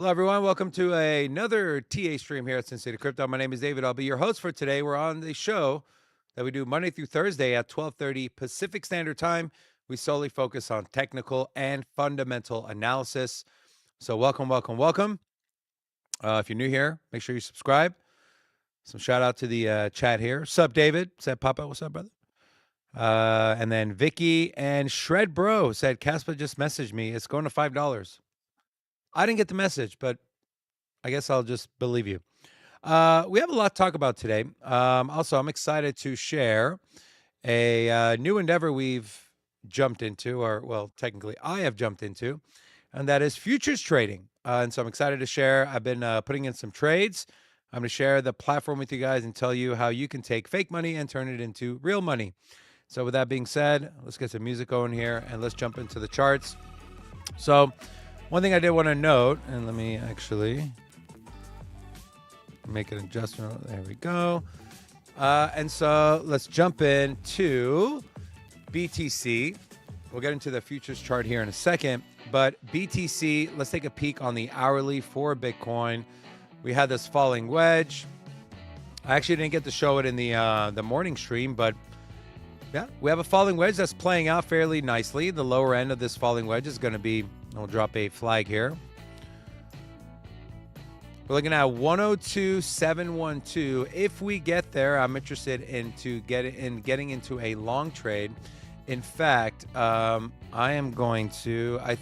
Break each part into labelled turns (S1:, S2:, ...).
S1: Hello, everyone. Welcome to another TA stream here at Sin City Crypto. My name is David. I'll be your host for today. We're on the show that we do Monday through Thursday at 12:30 Pacific Standard Time. We solely focus on technical and fundamental analysis. So welcome, welcome, welcome. If you're new here, make sure you subscribe. Some shout out to the chat here. Sup, David? Said Papa. What's up, brother? And then Vicky and Shred Bro said, Caspa just messaged me. It's going to $5. I didn't get the message, but I guess I'll just believe you. We have a lot to talk about today. Also, I'm excited to share a new endeavor we've jumped into, or well, technically I have jumped into, and that is futures trading. And so I'm excited to share. I've been putting in some trades. I'm going to share the platform with you guys and tell you how you can take fake money and turn it into real money. So with that being said, let's get some music going here and let's jump into the charts. So one thing I did want to note, and let me actually make an adjustment. There we go. And so let's jump into BTC. We'll get into the futures chart here in a second. But BTC, let's take a peek on the hourly for Bitcoin. We had this falling wedge. I actually didn't get to show it in the morning stream, but yeah, we have a falling wedge that's playing out fairly nicely. The lower end of this falling wedge is going to be, I'll drop a flag here. We're looking at 102.712. If we get there, I'm interested into getting into a long trade. In fact, I am going to, I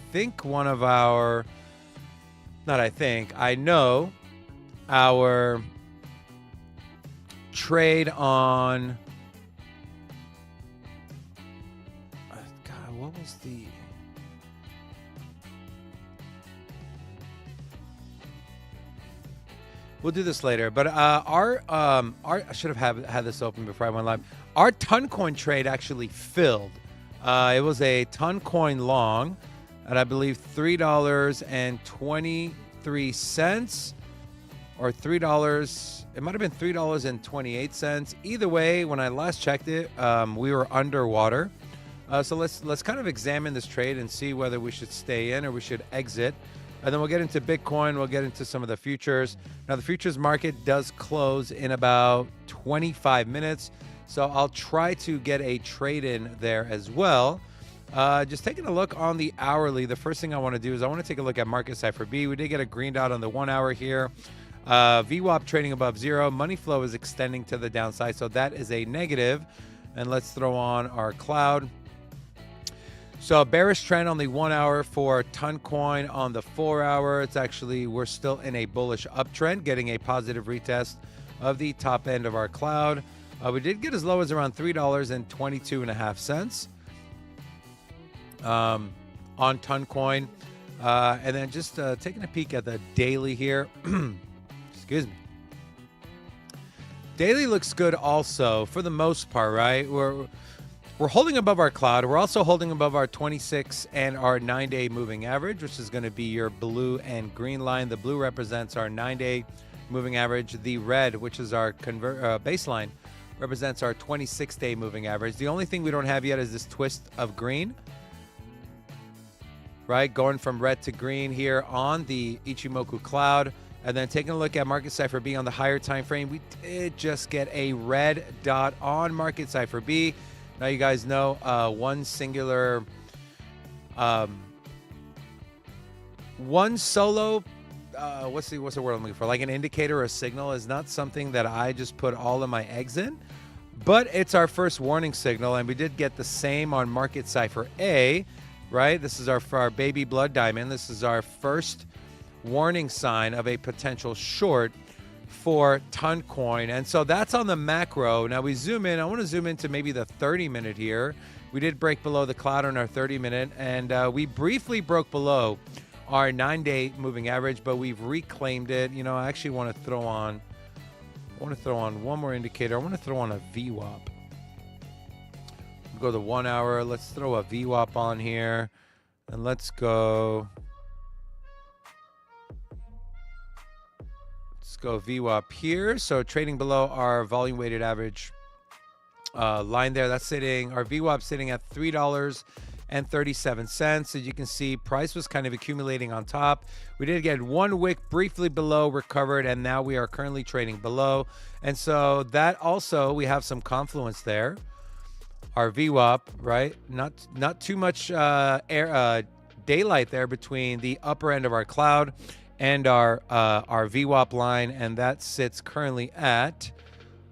S1: know our trade on, God, what was the, we'll do this later, but our I should have had this open before I went live. Our Toncoin trade actually filled. It was a Toncoin long at I believe $3.23 or $3. It might have been $3.28. Either way, when I last checked it, we were underwater. So let's kind of examine this trade and see whether we should stay in or we should exit. And then we'll get into Bitcoin. We'll get into some of the futures. Now, the futures market does close in about 25 minutes. So I'll try to get a trade in there as well. Just taking a look on the hourly, the first thing I want to do is I want to take a look at market cipher B. We did get a green dot on the 1 hour here. VWAP trading above zero. Money flow is extending to the downside. So that is a negative. And let's throw on our cloud. So a bearish trend on the 1 hour for Toncoin. On the 4 hour, it's actually, we're still in a bullish uptrend, getting a positive retest of the top end of our cloud. We did get as low as around $3.22.5 on Toncoin. And then just taking a peek at the daily here. Excuse me. Daily looks good also for the most part, right? We're holding above our cloud. We're also holding above our 26 and our 9-day moving average, which is going to be your blue and green line. The blue represents our 9-day moving average. The red, which is our baseline, represents our 26-day moving average. The only thing we don't have yet is this twist of green, right? Going from red to green here on the Ichimoku cloud. And then taking a look at market cipher B on the higher time frame, we did just get a red dot on market cipher B. Now you guys know one singular, one solo, what's the word I'm looking for? Like an indicator or a signal is not something that I just put all of my eggs in, but it's our first warning signal, and we did get the same on market cipher A, right? This is our baby blood diamond. This is our first warning sign of a potential short for Toncoin. And so that's on the macro. Now we zoom in. I want to zoom into maybe the 30-minute here. We did break below the cloud on our 30-minute, and we briefly broke below our 9-day moving average, but we've reclaimed it. You know, I actually want to throw on one more indicator. I want to throw on a VWAP. We'll go the 1 hour. Let's throw a VWAP on here, and let's go VWAP here. So trading below our volume weighted average line there. That's sitting, our VWAP sitting at $3 $1.37. As you can see, price was kind of accumulating on top. We did get 1 wick briefly below, recovered, and now we are currently trading below. And so that also, we have some confluence there. Our VWAP, right? Not too much daylight there between the upper end of our cloud and our VWAP line, and that sits currently at,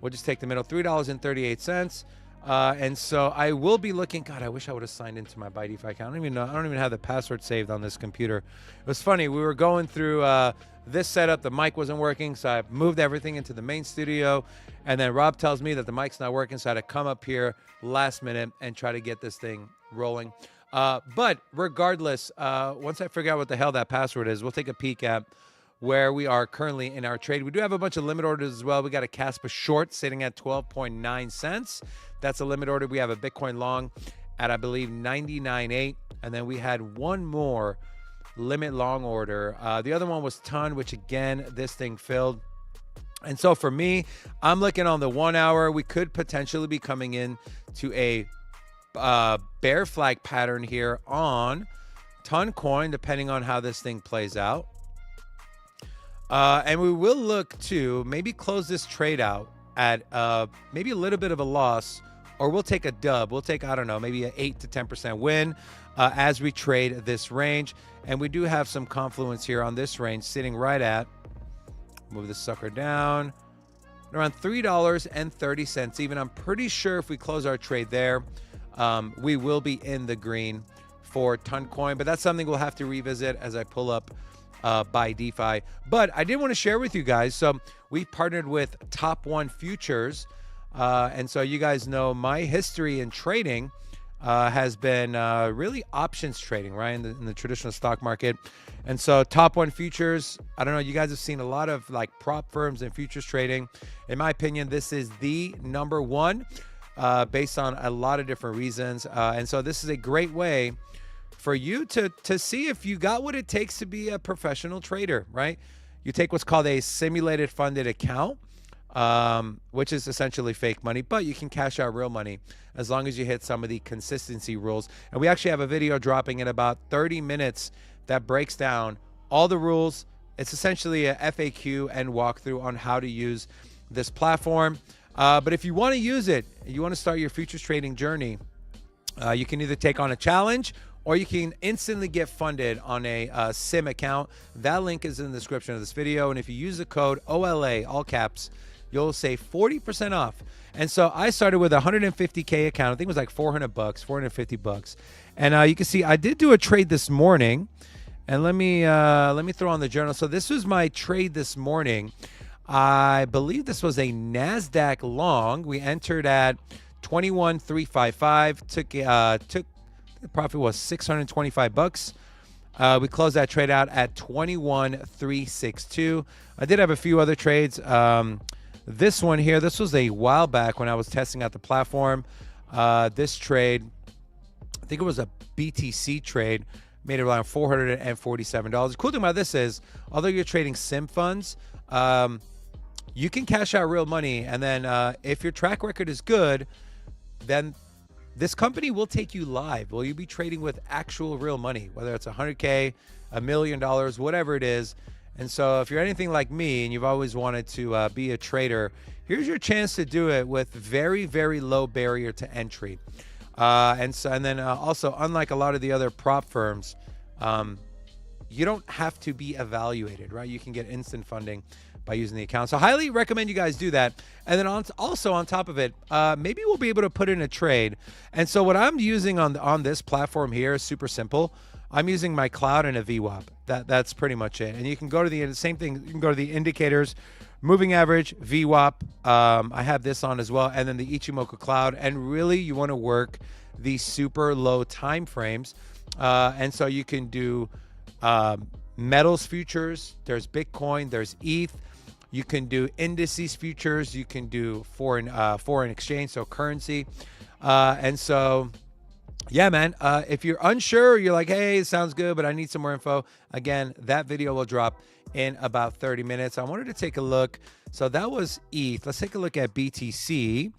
S1: we'll just take the middle, $3.38. And so I will be looking. God, I wish I would have signed into my ByteDefi account. I don't even know. I don't even have the password saved on this computer. It was funny. We were going through this setup. The mic wasn't working, so I moved everything into the main studio. And then Rob tells me that the mic's not working, so I had to come up here last minute and try to get this thing rolling. But regardless, once I figure out what the hell that password is, we'll take a peek at where we are currently in our trade. We do have a bunch of limit orders as well. We got a Caspa short sitting at 12.9 cents. That's a limit order. We have a Bitcoin long at, I believe, 99.8. And then we had one more limit long order. The other one was ton, which again, this thing filled. And so for me, I'm looking on the 1 hour. We could potentially be coming in to a bear flag pattern here on ton coin, depending on how this thing plays out. And we will look to maybe close this trade out at maybe a little bit of a loss, or we'll take a dub. We'll take, I don't know, maybe an 8 to 10% win as we trade this range. And we do have some confluence here on this range sitting right at, move this sucker down, around $3.30 even. I'm pretty sure if we close our trade there, we will be in the green for ton coin, but that's something we'll have to revisit as I pull up ByteDefi. But I did want to share with you guys, so we partnered with Top One Futures, and so you guys know my history in trading has been really options trading, right, in the traditional stock market. And so Top One Futures, I don't know, you guys have seen a lot of like prop firms and futures trading. In my opinion, this is the number one based on a lot of different reasons. And so this is a great way for you to see if you got what it takes to be a professional trader, right? You take what's called a simulated funded account, which is essentially fake money, but you can cash out real money as long as you hit some of the consistency rules. And we actually have a video dropping in about 30 minutes that breaks down all the rules. It's essentially a FAQ and walkthrough on how to use this platform. But if you want to use it, you want to start your futures trading journey, you can either take on a challenge or you can instantly get funded on a SIM account. That link is in the description of this video. And if you use the code OLA, all caps, you'll save 40% off. And so I started with a 150K account. I think it was like $400, $450. And you can see I did do a trade this morning. And let me throw on the journal. So this was my trade this morning. I believe this was a NASDAQ long. We entered at 21,355. Took the profit was $625. We closed that trade out at 21,362. I did have a few other trades. This one here, this was a while back when I was testing out the platform. This trade, I think it was a BTC trade, made it around $447. The cool thing about this is, although you're trading sim funds, you can cash out real money. And then if your track record is good, then this company will take you live. Will you be trading with actual real money, whether it's 100K, $1 million, whatever it is. And so if you're anything like me and you've always wanted to be a trader, here's your chance to do it with very, very low barrier to entry. And then also, unlike a lot of the other prop firms, you don't have to be evaluated, right? You can get instant funding by using the account. So highly recommend you guys do that. And then also on top of it, maybe we'll be able to put in a trade. And so what I'm using on this platform here is super simple. I'm using my cloud and a VWAP. That's pretty much it. And you can go to the same thing. You can go to the indicators, moving average, VWAP. I have this on as well. And then the Ichimoku cloud. And really you want to work the super low time frames. And so you can do metals futures. There's Bitcoin, there's ETH. You can do indices futures. You can do foreign exchange, so currency. And so, yeah, man, if you're unsure, you're like, hey, it sounds good, but I need some more info. Again, that video will drop in about 30 minutes. I wanted to take a look. So that was ETH. Let's take a look at BTC.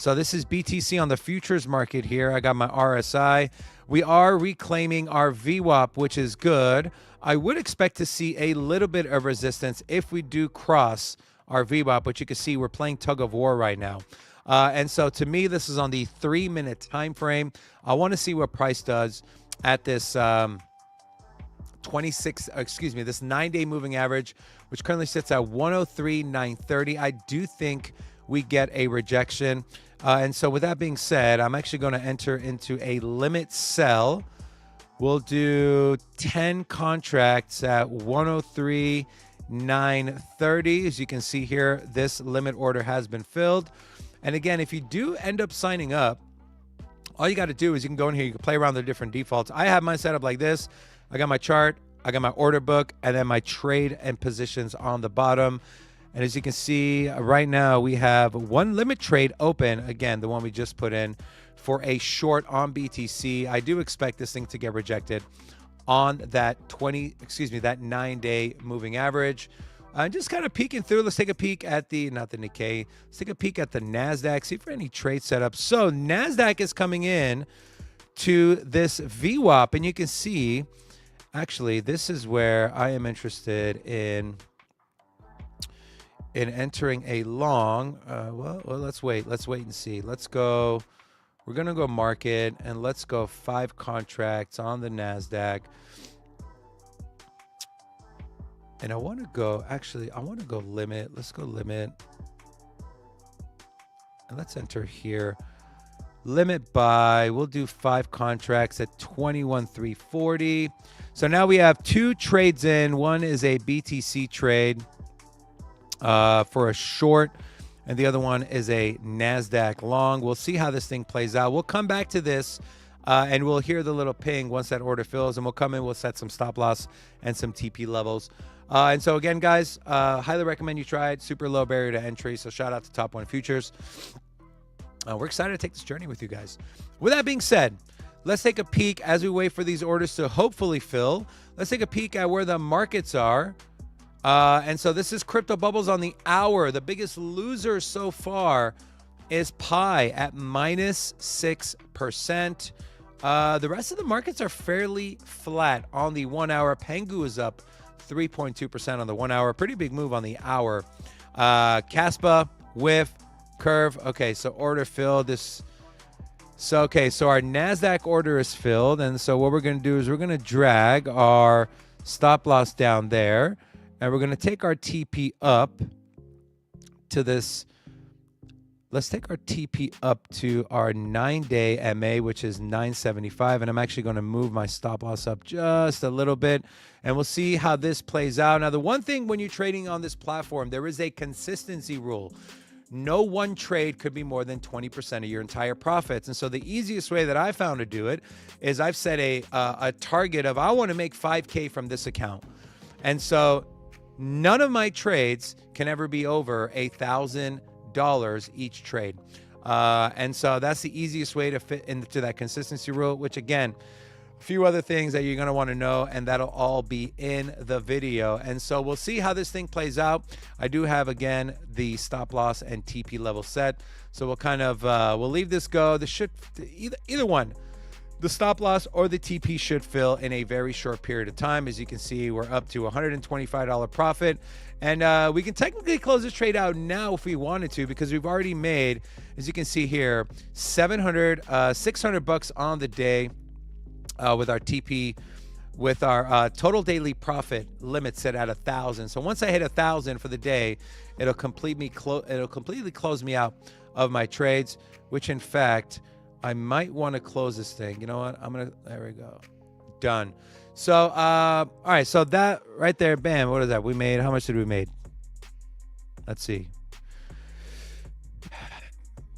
S1: So this is BTC on the futures market here. I got my RSI. We are reclaiming our VWAP, which is good. I would expect to see a little bit of resistance if we do cross our VWAP, but you can see we're playing tug of war right now. And so to me, this is on the 3-minute time frame. I want to see what price does at this this 9-day moving average, which currently sits at 103,930. I do think we get a rejection. And so with that being said, I'm actually going to enter into a limit sell. We'll do 10 contracts at 103,930. As you can see here, this limit order has been filled. And again, if you do end up signing up, all you got to do is you can go in here, you can play around the different defaults. I have mine set up like this. I got my chart, I got my order book, and then my trade and positions on the bottom. And as you can see right now, we have one limit trade open. Again, the one we just put in for a short on BTC. I do expect this thing to get rejected on that 9-day moving average. Just kind of peeking through. Let's take a peek at not the Nikkei. Let's take a peek at the NASDAQ, see for any trade setups. So NASDAQ is coming in to this VWAP, and you can see, actually, this is where I am interested in entering a long. Well, let's wait and see. Let's go. We're going to go market, and let's go 5 contracts on the NASDAQ. And I want to go limit. Let's go limit. And let's enter here. Limit buy. We'll do 5 contracts at 21,340. So now we have 2 trades in. One is a BTC trade for a short, and the other one is a NASDAQ long. We'll see how this thing plays out. We'll come back to this, and we'll hear the little ping once that order fills, and we'll come in, we'll set some stop loss and some TP levels. And so again, guys, highly recommend you try it. Super low barrier to entry. So shout out to Top One Futures. We're excited to take this journey with you guys. With that being said, let's take a peek as we wait for these orders to hopefully fill. Let's take a peek at where the markets are. And so this is Crypto Bubbles on the hour. The biggest loser so far is Pi at -6%. The rest of the markets are fairly flat on the 1 hour. Pengu is up 3.2% on the 1 hour. Pretty big move on the hour. Caspa, Whiff, Curve. Okay, so order filled. So our NASDAQ order is filled. And so what we're going to do is we're going to drag our stop loss down there. And we're going to take our TP up to this. Let's take our TP up to our 9-day MA, which is 975. And I'm actually going to move my stop loss up just a little bit. And we'll see how this plays out. Now, the one thing when you're trading on this platform, there is a consistency rule. No one trade could be more than 20% of your entire profits. And so the easiest way that I found to do it is I've set a target of I want to make 5K from this account. And so none of my trades can ever be over $1,000 each trade. And so that's the easiest way to fit into that consistency rule, which again, a few other things that you're going to want to know, and that'll all be in the video. And so we'll see how this thing plays out. I do have, again, the stop loss and TP level set. So we'll kind of, we'll leave this go. This should, either one, the stop loss or the TP should fill in a very short period of time. As you can see, we're up to $125 profit. And we can technically close this trade out now if we wanted to, because we've already made, as you can see here, $600 on the day with our TP, with our total daily profit limit set at 1,000. So once I hit 1,000 for the day, it'll completely close me out of my trades, which in fact, I might want to close this thing. You know what? There we go. Done. So, all right. So that right there, bam. What is that? We made, how much did we made? Let's see.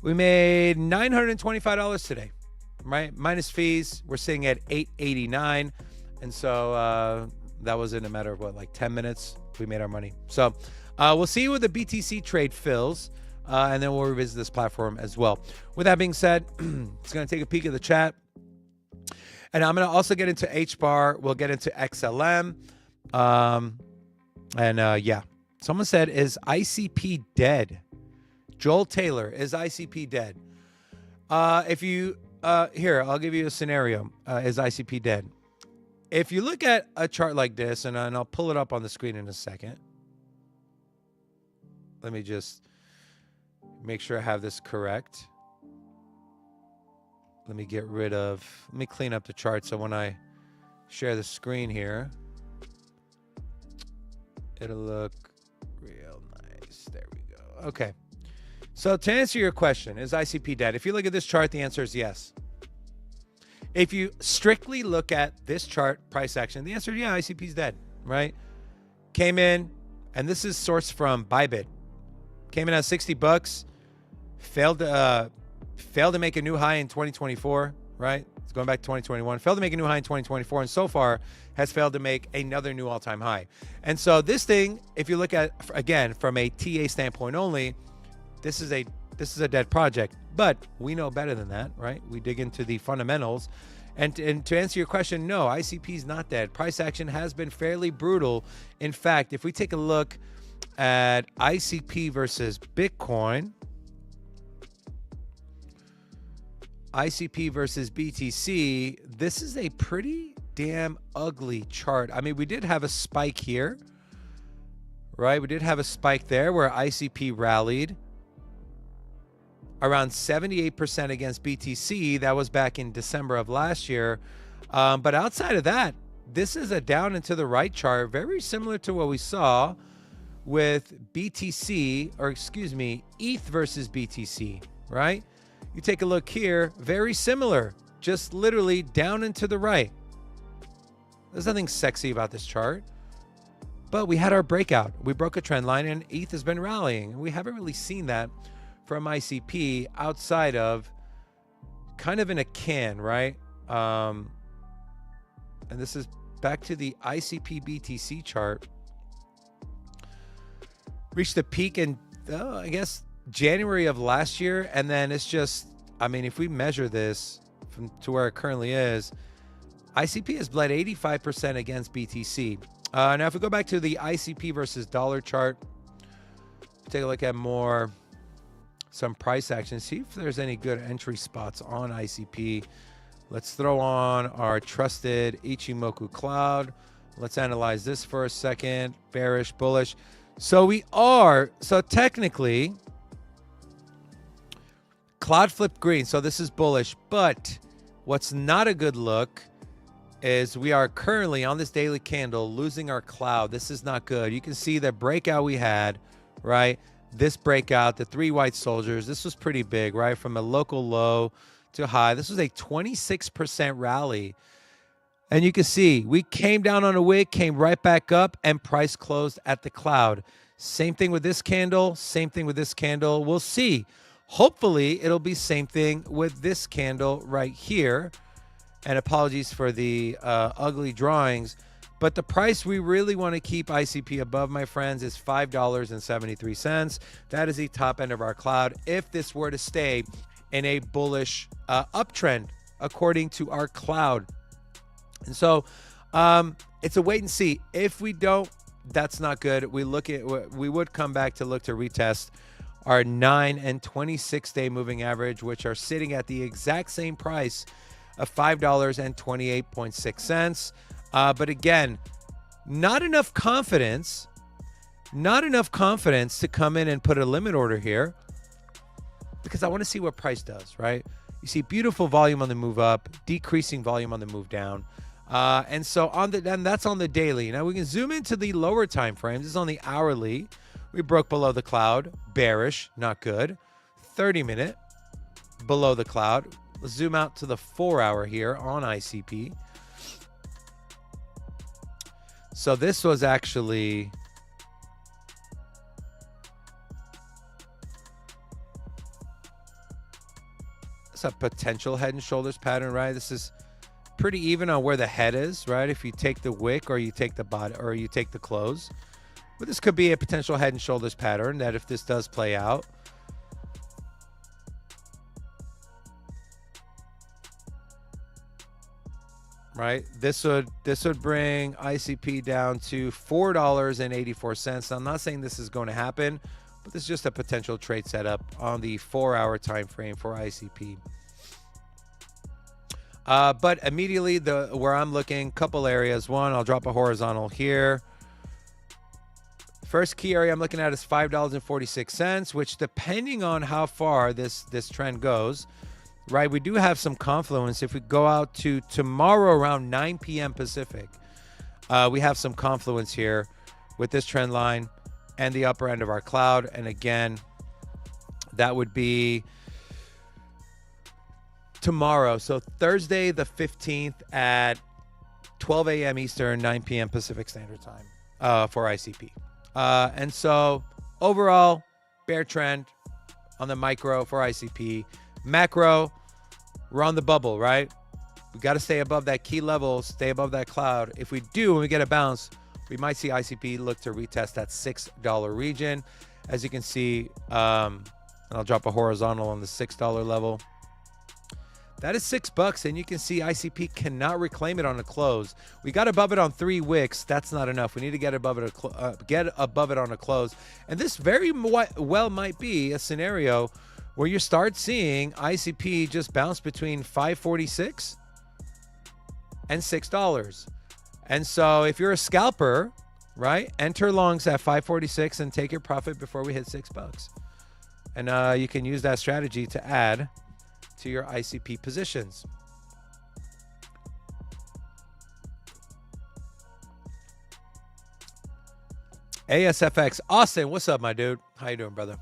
S1: We made $925 today, right? Minus fees. We're sitting at $889. And so that was in a matter of what, like 10 minutes, we made our money. So we'll see where the BTC trade fills. And then we'll revisit this platform as well. With that being said, it's going to take a peek at the chat. And I'm going to also get into HBAR. We'll get into XLM. Yeah. Someone said, is ICP dead? Joel Taylor, is ICP dead? If you here, I'll give you a scenario. Is ICP dead? If you look at a chart like this, and I'll pull it up on the screen in a second. Let me just make sure I have this correct. Let me clean up the chart so when I share the screen here, it'll look real nice. There we go. Okay. So to answer your question, is ICP dead? If you look at this chart, the answer is yes. If you strictly look at this chart, price action, the answer is yeah, ICP is dead, right? Came in, and this is sourced from Bybit. Came in at $60, failed to make a new high in 2024, right? It's going back to 2021. Failed to make a new high in 2024, and so far has failed to make another new all-time high. And so this thing, if you look at, again, from a TA standpoint only, this is a dead project. But we know better than that, right? We dig into the fundamentals. And to answer your question, no, ICP is not dead. Price action has been fairly brutal. In fact, if we take a look at ICP versus Bitcoin, ICP versus BTC, this is a pretty damn ugly chart. I mean, we did have a spike here, right? We did have a spike there where ICP rallied around 78% against BTC. That was back in December of last year. But outside of that, this is a down and to the right chart, very similar to what we saw with BTC, or excuse me, ETH versus BTC, right? You take a look here, very similar, just literally down and to the right. There's nothing sexy about this chart, but we had our breakout. We broke a trend line and ETH has been rallying. We haven't really seen that from ICP outside of kind of in a can, right? And this is back to the ICP BTC chart. Reached the peak in, I guess, January of last year, and then it's just, I mean, if we measure this from to where it currently is, ICP has bled 85% against BTC. Now, if we go back to the ICP versus dollar chart, take a look at some price action, see if there's any good entry spots on ICP. Let's throw on our trusted Ichimoku cloud. Let's analyze this for a second. Bearish, bullish. So technically, cloud flipped green. So this is bullish, but what's not a good look is we are currently on this daily candle losing our cloud. This is not good. You can see the breakout we had, right? This breakout, the three white soldiers, this was pretty big, right? From a local low to high. This was a 26% rally. And you can see we came down on a wick, came right back up, and price closed at the cloud. Same thing with this candle, same thing with this candle. We'll see. Hopefully, it'll be same thing with this candle right here. And apologies for the ugly drawings. But the price we really want to keep ICP above, my friends, is $5.73. That is the top end of our cloud if this were to stay in a bullish uptrend, according to our cloud. And so it's a wait and see. If we don't, that's not good. We would come back to look to retest our 9 and 26-day moving average, which are sitting at the exact same price of $5.28.6. But again, not enough confidence to come in and put a limit order here, because I want to see what price does, right? You see beautiful volume on the move up, decreasing volume on the move down. And so that's on the daily. Now we can zoom into the lower time frames. This is on the hourly. We broke below the cloud, bearish, not good. 30-minute below the cloud. Let's zoom out to the 4-hour here on ICP. So this was actually it's a potential head and shoulders pattern, right? This is pretty even on where the head is, right? If you take the wick or you take the bottom or you take the close. But this could be a potential head and shoulders pattern that if this does play out, right? This would bring ICP down to $4.84. Now, I'm not saying this is going to happen, but this is just a potential trade setup on the 4-hour time frame for ICP. But immediately where I'm looking, couple areas. One, I'll drop a horizontal here. First key area I'm looking at is $5.46, which depending on how far this trend goes, right, we do have some confluence. If we go out to tomorrow around 9 p.m. Pacific, we have some confluence here with this trend line and the upper end of our cloud. And again, that would be tomorrow. So Thursday the 15th at 12 a.m. Eastern, 9 p.m. Pacific Standard Time for ICP. And so overall, bear trend on the micro for ICP. Macro, we're on the bubble, right? We got to stay above that key level, stay above that cloud. If we do, when we get a bounce, we might see ICP look to retest that $6 region. As you can see, and I'll drop a horizontal on the $6 level. That is $6, and you can see ICP cannot reclaim it on a close. We got above it on 3 wicks. That's not enough. We need to get above it, on a close. And this very well might be a scenario where you start seeing ICP just bounce between $5.46 and $6. And so if you're a scalper, right, enter longs at $5.46 and take your profit before we hit $6. And you can use that strategy to add to your ICP positions. ASFX, Austin, what's up, my dude? How you doing, brother?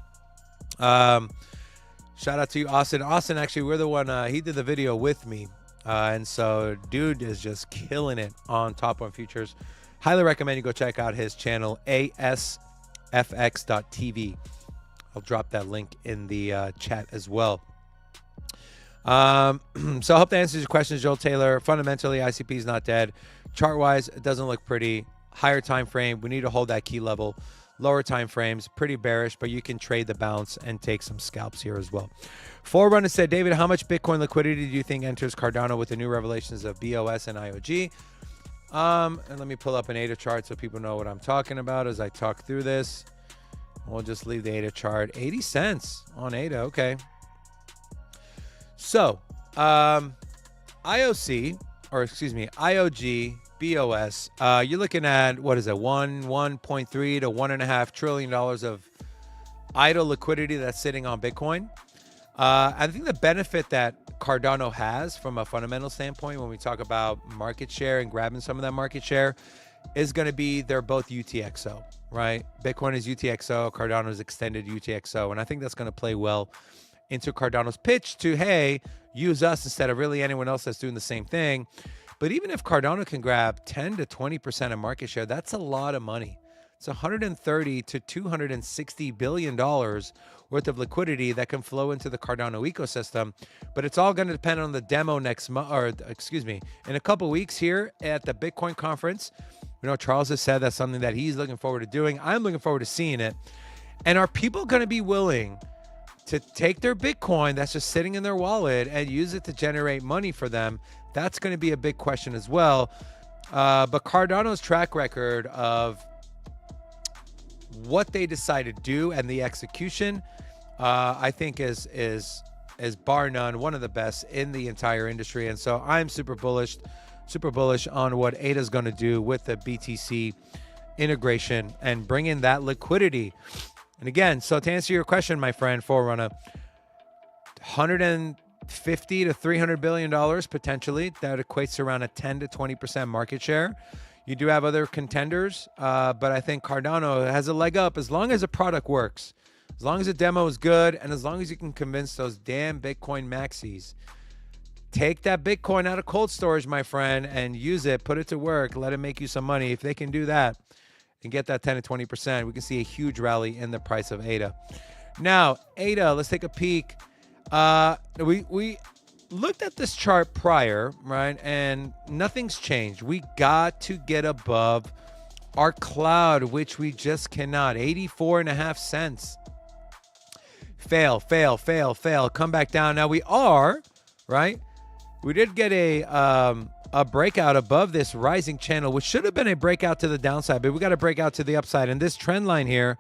S1: Shout out to you, Austin. Austin, actually, we're the one, he did the video with me. And so dude is just killing it on Top 1 Futures. Highly recommend you go check out his channel, asfx.tv. I'll drop that link in the chat as well. So I hope that answers your questions, Joel Taylor. Fundamentally, ICP is not dead. Chart-wise, it doesn't look pretty. Higher time frame, we need to hold that key level. Lower time frames, pretty bearish, but you can trade the bounce and take some scalps here as well. Forerunner said, David, how much Bitcoin liquidity do you think enters Cardano with the new revelations of BOS and IOG? And let me pull up an ADA chart so people know what I'm talking about as I talk through this. We'll just leave the ADA chart. 80 cents on ADA, okay. So, IOG, BOS, you're looking at, what is it, 1.3 to $1.5 trillion of idle liquidity that's sitting on Bitcoin. I think the benefit that Cardano has from a fundamental standpoint when we talk about market share and grabbing some of that market share is going to be they're both UTXO, right? Bitcoin is UTXO, Cardano is extended UTXO, and I think that's going to play well into Cardano's pitch to, hey, use us instead of really anyone else that's doing the same thing. But even if Cardano can grab 10 to 20% of market share, that's a lot of money. It's $130 to $260 billion worth of liquidity that can flow into the Cardano ecosystem. But it's all going to depend on the demo next month, or excuse me, in a couple weeks here at the Bitcoin conference. You know, Charles has said that's something that he's looking forward to doing. I'm looking forward to seeing it. And are people going to be willing to take their Bitcoin that's just sitting in their wallet and use it to generate money for them? That's going to be a big question as well. But Cardano's track record of what they decide to do and the execution, I think is bar none one of the best in the entire industry. And so I'm super bullish on what ADA is going to do with the BTC integration and bring in that liquidity. And again, so to answer your question, my friend, Forerunner, $150 to $300 billion potentially. That equates to around a 10 to 20% market share. You do have other contenders, but I think Cardano has a leg up as long as the product works, as long as the demo is good, and as long as you can convince those damn Bitcoin maxis. Take that Bitcoin out of cold storage, my friend, and use it, put it to work, let it make you some money. If they can do that and get that 10 to 20%, we can see a huge rally in the price of ADA. Now, ADA, let's take a peek. We looked at this chart prior, right? And nothing's changed. We got to get above our cloud, which we just cannot. 84.5 cents. Fail. Come back down. Now we are, right? We did get a breakout above this rising channel, which should have been a breakout to the downside, but we got a breakout to the upside. And this trend line here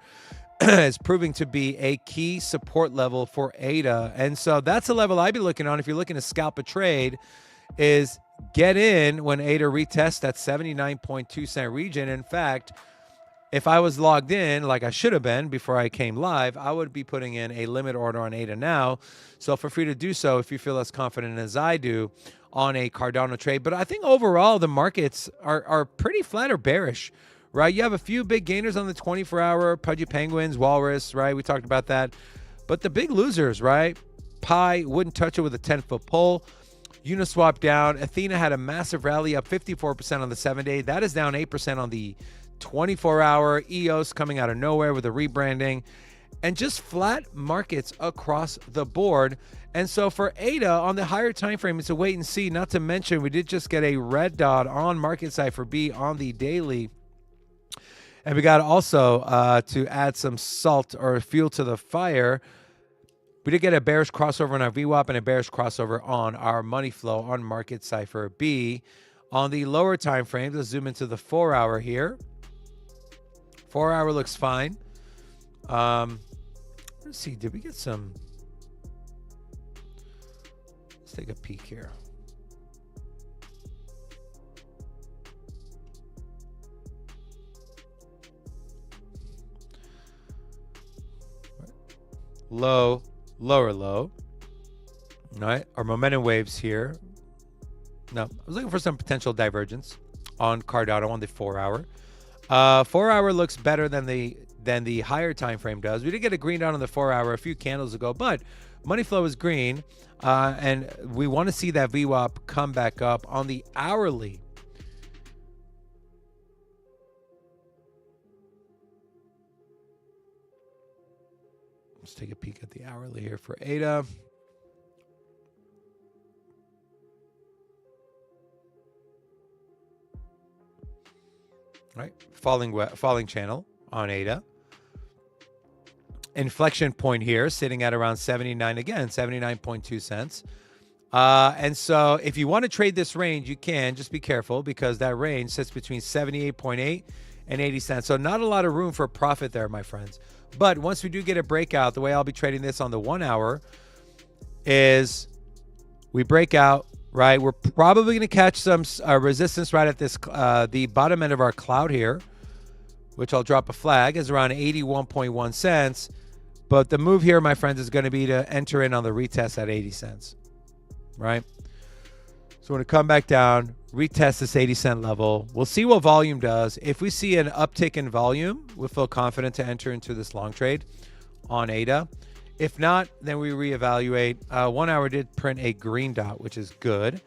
S1: is proving to be a key support level for ADA. And so that's a level I'd be looking on if you're looking to scalp a trade, is get in when ADA retests that 79.2 cent region. In fact, if I was logged in like I should have been before I came live, I would be putting in a limit order on ADA now. So feel free to do so if you feel as confident as I do on a Cardano trade. But I think overall the markets are pretty flat or bearish, right? You have a few big gainers on the 24-hour, Pudgy Penguins, Walrus, right? We talked about that. But the big losers, right? Pi wouldn't touch it with a 10-foot pole. Uniswap down. Athena had a massive rally up 54% on the 7-day. That is down 8% on the 24-hour. EOS coming out of nowhere with a rebranding. And just flat markets across the board. And so for ADA on the higher time frame, it's a wait and see. Not to mention, we did just get a red dot on market side for B on the daily. And we got also to add some salt or fuel to the fire. We did get a bearish crossover on our VWAP and a bearish crossover on our money flow on market cipher B. On the lower time frames, let's zoom into the 4-hour here. 4-hour looks fine. Let's see, did we get some? Let's take a peek here. Low, lower low. All right, our momentum waves here. No, I was looking for some potential divergence on Cardano on the 4-hour. 4-hour looks better than the higher time frame does. We did get a green dot on the 4-hour a few candles ago, but money flow is green, and we want to see that VWAP come back up on the hourly. Let's take a peek at the hourly here for ADA. Right, falling channel on ADA. Inflection point here, sitting at around 79 again, 79.2 cents. And so if you want to trade this range, you can. Just be careful because that range sits between 78.8 and 80 cents. So not a lot of room for profit there, my friends. But once we do get a breakout, the way I'll be trading this on the 1-hour is we break out, right? We're probably going to catch some resistance right at this, the bottom end of our cloud here, which I'll drop a flag, is around 81.1 cents. But the move here, my friends, is going to be to enter in on the retest at 80 cents, right? So when it come back down, retest this 80-cent level. We'll see what volume does. If we see an uptick in volume, we'll feel confident to enter into this long trade on ADA. If not, then we reevaluate. 1-hour did print a green dot, which is good.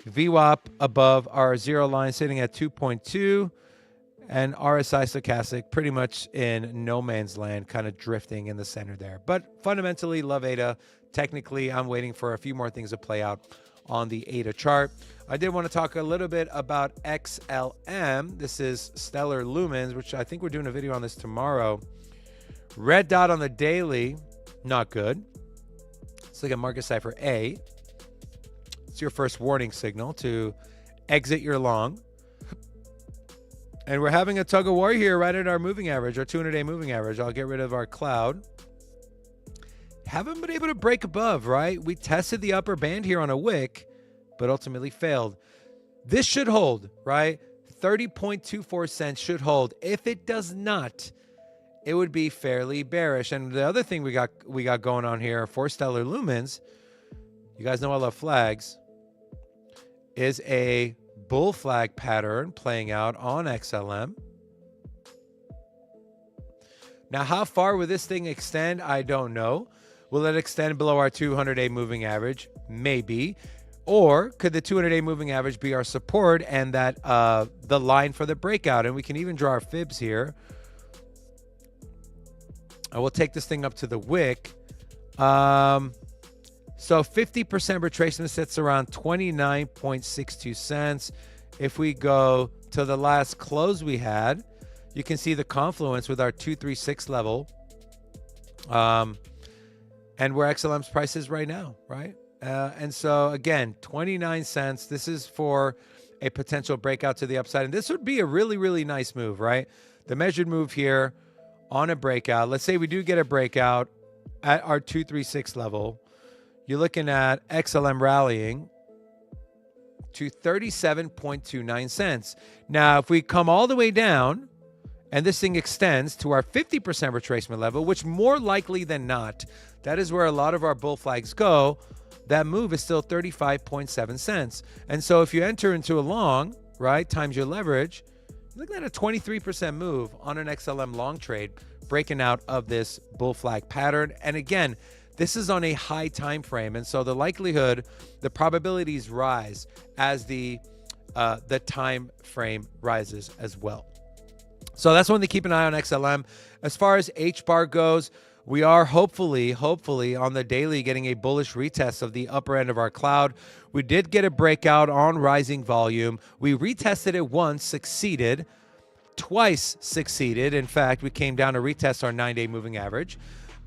S1: VWAP above our zero line sitting at 2.2. And RSI stochastic pretty much in no man's land, kind of drifting in the center there. But fundamentally, love ADA. Technically, I'm waiting for a few more things to play out on the ADA chart. I did want to talk a little bit about XLM. This is Stellar Lumens, which I think we're doing a video on this tomorrow. Red dot on the daily, not good. Let's look at market cipher A. It's your first warning signal to exit your long. And we're having a tug of war here right at our moving average, our 200-day moving average. I'll get rid of our cloud. Haven't been able to break above, right? We tested the upper band here on a wick, but ultimately failed. This should hold, right? 30.24 cents should hold. If it does not, it would be fairly bearish. And the other thing we got going on here for Stellar Lumens, you guys know I love flags, is a bull flag pattern playing out on XLM. Now, how far will this thing extend? I don't know. Will it extend below our 200-day moving average? Maybe. Or could the 200-day moving average be our support and that the line for the breakout? And we can even draw our fibs here. I will take this thing up to the wick. So 50% retracement sits around 29.62 cents. If we go to the last close we had, you can see the confluence with our 236 level. And where XLM's price is right now, right? And so again, 29 cents. This is for a potential breakout to the upside. And this would be a really, really nice move, right? The measured move here on a breakout. Let's say we do get a breakout at our 236 level. You're looking at XLM rallying to 37.29 cents. Now, if we come all the way down and this thing extends to our 50% retracement level, which more likely than not, that is where a lot of our bull flags go, that move is still 35.7 cents. And so if you enter into a long, right, times your leverage, look at a 23% move on an XLM long trade, breaking out of this bull flag pattern. And again, this is on a high time frame, and so the likelihood, the probabilities rise as the time frame rises as well. So that's one to keep an eye on XLM. As far as HBAR goes, we are hopefully on the daily getting a bullish retest of the upper end of our cloud. We did get a breakout on rising volume. We retested it once, succeeded. Twice succeeded. In fact, we came down to retest our 9-day moving average.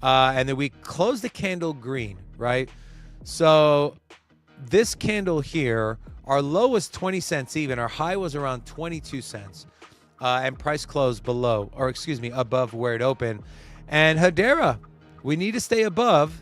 S1: And then we closed the candle green, right? So this candle here, our low was 20 cents even. Our high was around 22 cents. And price closed below, or excuse me, above where it opened. And Hedera, we need to stay above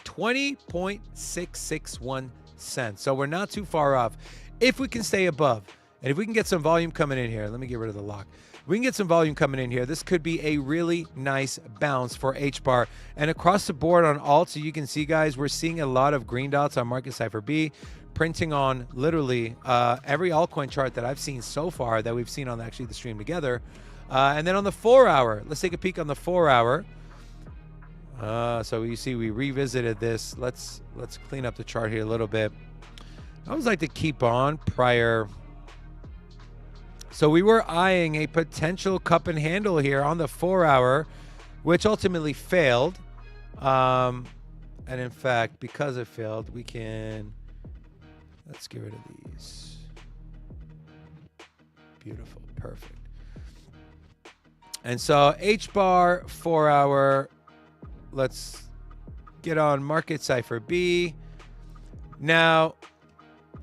S1: 20.661 cents. So we're not too far off. If we can stay above, and if we can get some volume coming in here, let me get rid of the lock. We can get some volume coming in here. This could be a really nice bounce for HBAR. And across the board on alt, so you can see, guys, we're seeing a lot of green dots on Market Cipher B, printing on literally every altcoin chart that I've seen so far, that we've seen on actually the stream together. And then on the 4-hour, let's take a peek on the 4-hour. So you see we revisited this. Let's clean up the chart here a little bit. I always like to keep on prior. So we were eyeing a potential cup and handle here on the 4-hour, which ultimately failed. And in fact, because it failed, we can, let's get rid of these. Beautiful, perfect. And so HBAR 4-hour, let's get on Market Cipher B. Now,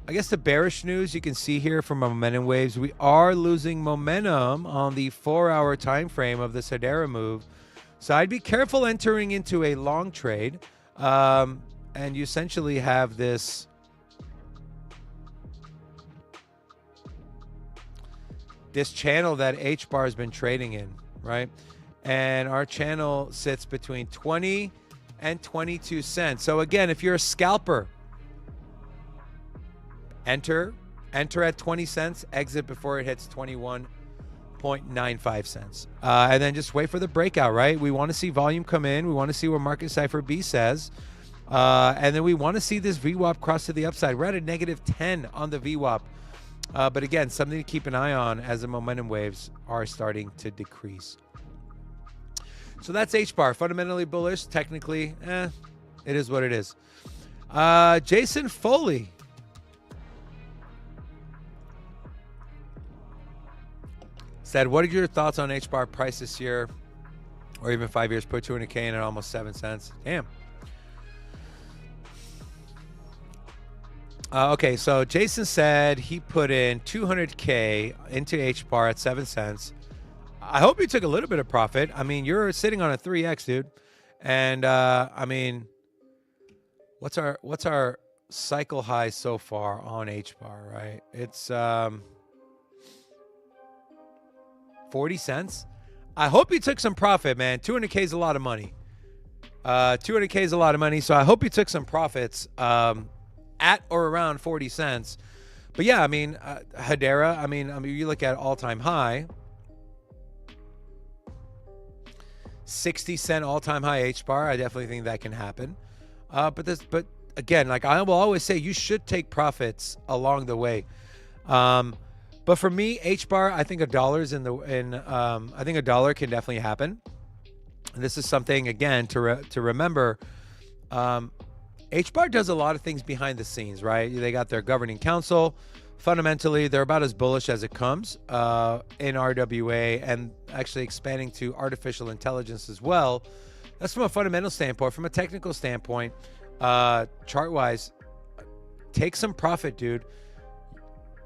S1: I guess the bearish news you can see here from momentum waves, we are losing momentum on the 4-hour time frame of this Hedera move. So I'd be careful entering into a long trade. And you essentially have this channel that HBAR has been trading in, right? And our channel sits between 20 and 22 cents. So again, if you're a scalper, enter at 20 cents, exit before it hits 21.95 cents. And then just wait for the breakout, right? We want to see volume come in. We want to see what Market Cipher B says. And then we want to see this VWAP cross to the upside. We're at a -10 on the VWAP. But again, something to keep an eye on as the momentum waves are starting to decrease. So that's HBAR. Fundamentally bullish. Technically, it is what it is. Jason Foley said, what are your thoughts on HBAR price this year, or even 5 years? Put 200K in at almost 7 cents. Damn. Okay, so Jason said he put in 200K into HBAR at 7 cents. I hope you took a little bit of profit. I mean, you're sitting on a 3x, dude. And I mean, what's our cycle high so far on HBAR, right? It's 40 cents. I hope you took some profit, man. 200K is a lot of money. 200K is a lot of money, so I hope you took some profits at or around 40 cents. But yeah, I mean, Hedera, I mean, you look at all-time high, 60-cent all-time high HBAR. I definitely think that can happen. But again, like I will always say, you should take profits along the way. But for me, HBAR, I think I think $1 can definitely happen. And this is something again to remember. HBAR does a lot of things behind the scenes, right? They got their governing council. Fundamentally, they're about as bullish as it comes in RWA, and actually expanding to artificial intelligence as well. That's from a fundamental standpoint. From a technical standpoint, chart-wise, take some profit, dude.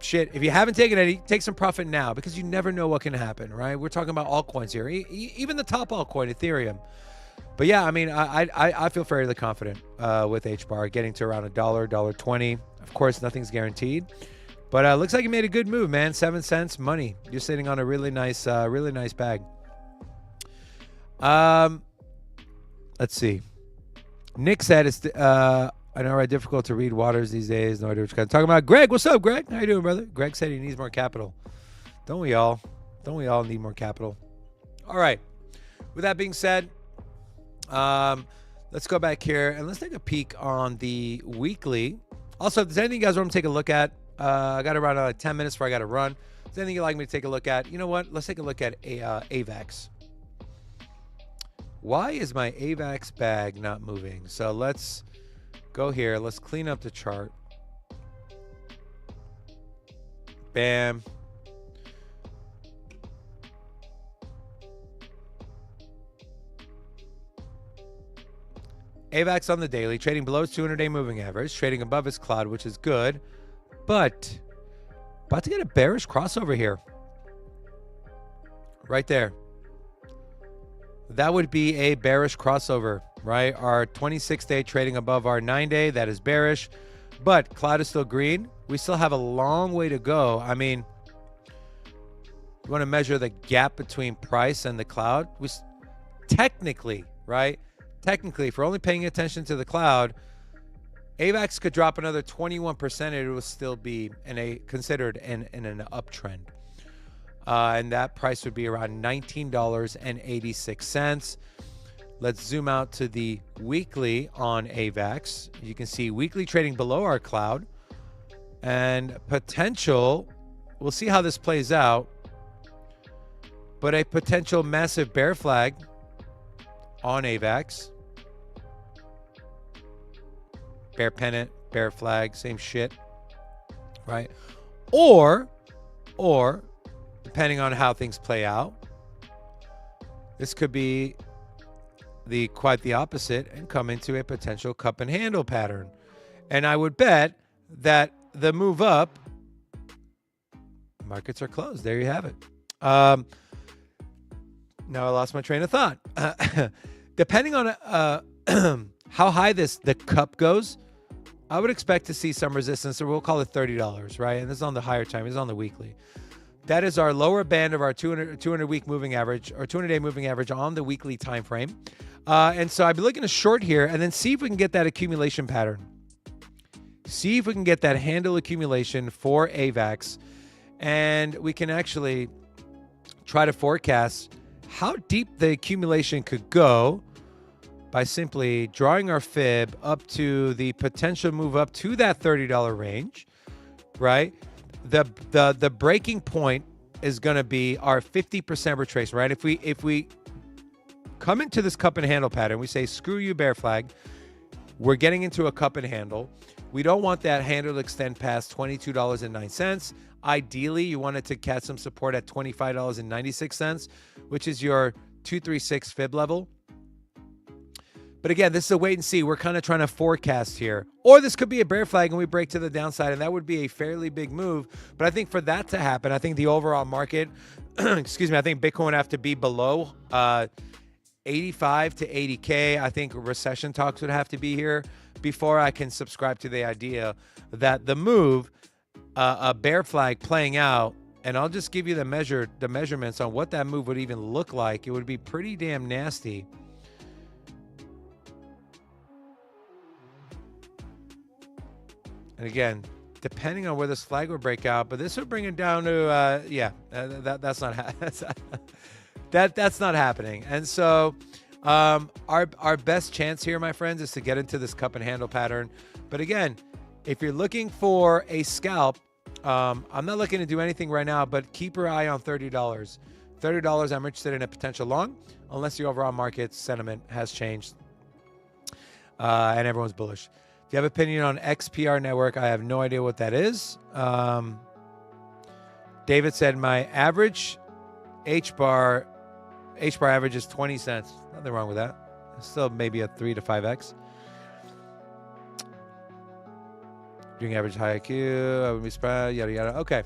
S1: Shit, if you haven't taken any, take some profit now, because you never know what can happen, right? We're talking about altcoins here. Even the top altcoin, Ethereum. But yeah, I mean, I feel fairly confident with HBAR getting to around $1, $1.20. Of course, nothing's guaranteed, but looks like you made a good move, man. 7 cents money. You're sitting on a really nice bag. Let's see. Nick said it's I know, right? Difficult to read waters these days. No idea what you're talking about. Greg, what's up, Greg? How you doing, brother? Greg said he needs more capital. Don't we all? Don't we all need more capital? All right. With that being said, let's go back here and let's take a peek on the weekly. Also, if there's anything you guys want to take a look at, I got around 10 minutes before I got to run. If there's anything you'd like me to take a look at, you know what? Let's take a look at AVAX. Why is my AVAX bag not moving? So let's go here. Let's clean up the chart. Bam. AVAX on the daily, trading below its 200-day moving average, trading above its cloud, which is good, but about to get a bearish crossover here. Right there. That would be a bearish crossover, right? Our 26-day trading above our 9-day, that is bearish, but cloud is still green. We still have a long way to go. I mean, you want to measure the gap between price and the cloud? Technically, right? Technically, if we're only paying attention to the cloud, AVAX could drop another 21% and it will still be considered in an uptrend. And that price would be around $19.86. Let's zoom out to the weekly on AVAX. You can see weekly trading below our cloud and potential. We'll see how this plays out, but a potential massive bear flag on AVAX. Bear pennant, bear flag, same shit, right? Or depending on how things play out, this could be quite the opposite and come into a potential cup and handle pattern. And I would bet that the move up, markets are closed. There you have it. Now I lost my train of thought. Depending on how high the cup goes, I would expect to see some resistance, or we'll call it $30, right? And this is on the higher time. This is on the weekly. That is our lower band of our 200-week moving average, or 200-day moving average on the weekly time frame. And so I'd be looking to short here and then see if we can get that accumulation pattern. See if we can get that handle accumulation for AVAX. And we can actually try to forecast how deep the accumulation could go by simply drawing our fib up to the potential move up to that $30 range, right? The breaking point is going to be our 50% retracement, right? If we come into this cup and handle pattern, we say, screw you, bear flag. We're getting into a cup and handle. We don't want that handle to extend past $22.09. Ideally, you want it to catch some support at $25.96, which is your 236 fib level. But again, this is a wait and see. We're kind of trying to forecast here. Or this could be a bear flag and we break to the downside, and that would be a fairly big move. But I think for that to happen, I think the overall market, excuse me, I think Bitcoin would have to be below 85 to 80K. I think recession talks would have to be here before I can subscribe to the idea that the move, a bear flag playing out, and I'll just give you the measurements on what that move would even look like. It would be pretty damn nasty. And again, depending on where this flag would break out, but this would bring it down to, that's not happening. And so our best chance here, my friends, is to get into this cup and handle pattern. But again, if you're looking for a scalp, I'm not looking to do anything right now, but keep your eye on $30. $30, I'm interested in a potential long, unless the overall market sentiment has changed and everyone's bullish. If you have an opinion on XPR network, I have no idea what that is. David said my average HBAR average is 20 cents. Nothing wrong with that. Still maybe a 3 to 5x. Doing average high IQ, I would be surprised, yada, yada. Okay.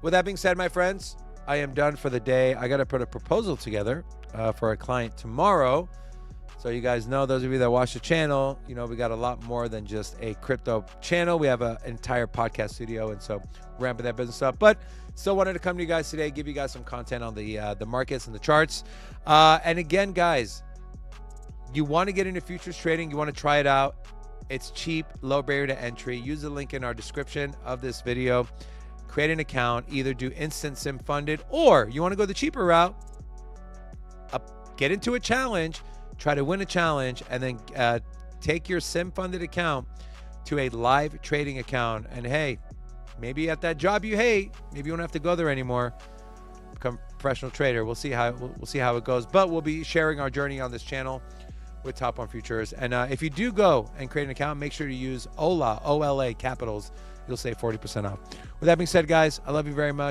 S1: With that being said, my friends, I am done for the day. I got to put a proposal together for a client tomorrow. So you guys know, those of you that watch the channel, you know, we got a lot more than just a crypto channel. We have an entire podcast studio, and so ramping that business up. But still wanted to come to you guys today, give you guys some content on the markets and the charts. And again, guys, you want to get into futures trading, you want to try it out. It's cheap, low barrier to entry. Use the link in our description of this video. Create an account, either do instant sim funded, or you want to go the cheaper route, get into a challenge, try to win a challenge, and then take your sim funded account to a live trading account. And hey, maybe at that job you hate, maybe you don't have to go there anymore, become a professional trader. We'll see how it goes, but we'll be sharing our journey on this channel with Top on Futures. And if you do go and create an account, make sure to use OLA, OLA capitals. You'll save 40% off. With that being said, guys, I love you very much.